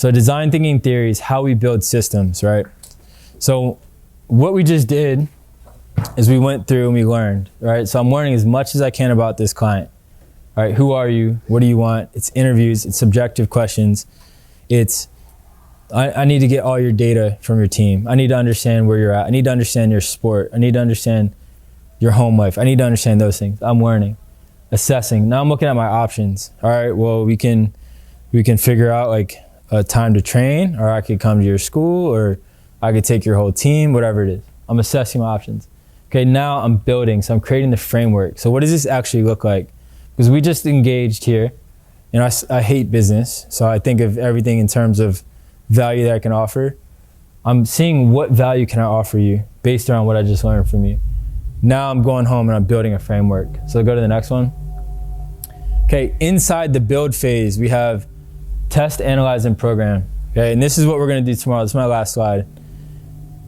So design thinking theory is how we build systems, right? So what we just did is we went through and we learned, right? So I'm learning as much as I can about this client, right? Who are you? What do you want? It's interviews, it's subjective questions. It's, I need to get all your data from your team. I need to understand where you're at. I need to understand your sport. I need to understand your home life. I need to understand those things. I'm learning, assessing. Now I'm looking at my options. All right, well, we can figure out like a time to train, or I could come to your school, or I could take your whole team, whatever it is. I'm assessing my options. Okay, now I'm building, so I'm creating the framework. So what does this actually look like? Because we just engaged here, and I hate business, so I think of everything in terms of value that I can offer. I'm seeing what value can I offer you based on what I just learned from you. Now I'm going home and I'm building a framework. So go to the next one. Okay, inside the build phase, we have test, analyze, and program. Okay, and this is what we're gonna do tomorrow. This is my last slide.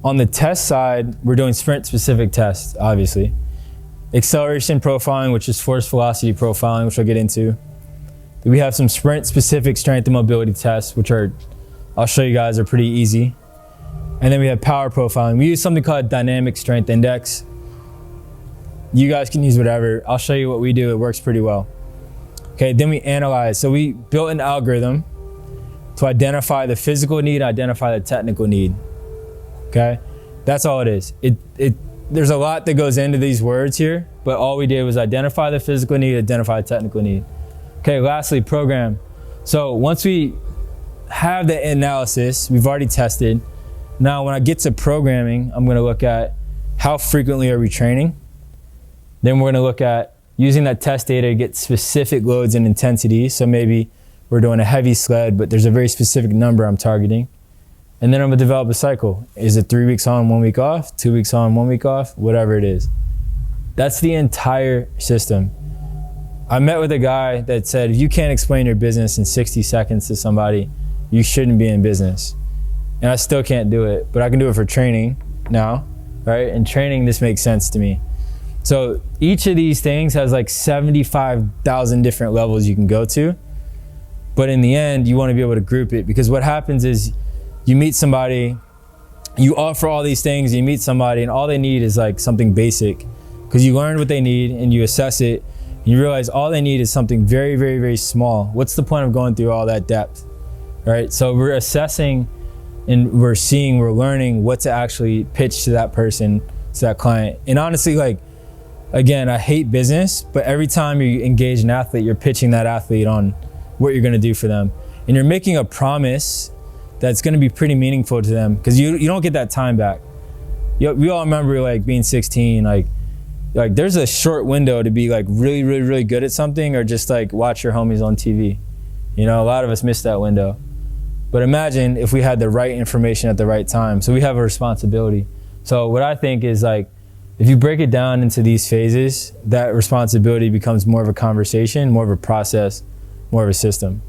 On the test side, we're doing sprint-specific tests, obviously. Acceleration profiling, which is force velocity profiling, which I'll get into. We have some sprint-specific strength and mobility tests, which are, I'll show you guys, are pretty easy. And then we have power profiling. We use something called dynamic strength index. You guys can use whatever. I'll show you what we do. It works pretty well. Okay, then we analyze. So we built an algorithm to identify the physical need, identify the technical need. Okay, that's all it is. There's a lot that goes into these words here, but all we did was identify the physical need, identify the technical need. Okay, lastly, program. So once we have the analysis, we've already tested. Now when I get to programming, I'm gonna look at how frequently are we training. Then we're gonna look at using that test data to get specific loads and intensities. So maybe we're doing a heavy sled, but there's a very specific number I'm targeting. And then I'm gonna develop a cycle. Is it 3 weeks on, 1 week off, 2 weeks on, 1 week off, whatever it is. That's the entire system. I met with a guy that said, if you can't explain your business in 60 seconds to somebody, you shouldn't be in business. And I still can't do it, but I can do it for training now, right? And training, this makes sense to me. So each of these things has like 75,000 different levels you can go to. But in the end, you want to be able to group it, because what happens is you meet somebody, you offer all these things, you meet somebody, and all they need is like something basic, because you learn what they need and you assess it, and you realize all they need is something very, very, very small. What's the point of going through all that depth, right? So we're assessing and we're seeing, we're learning what to actually pitch to that person, to that client. And honestly, like, again, I hate business, but every time you engage an athlete, you're pitching that athlete on what you're gonna do for them. And you're making a promise that's gonna be pretty meaningful to them, because you don't get that time back. We all remember like being 16, like there's a short window to be like really, really, really good at something, or just like watch your homies on TV. You know, a lot of us miss that window. But imagine if we had the right information at the right time. So we have a responsibility. So what I think is, like, if you break it down into these phases, that responsibility becomes more of a conversation, more of a process, more of a system.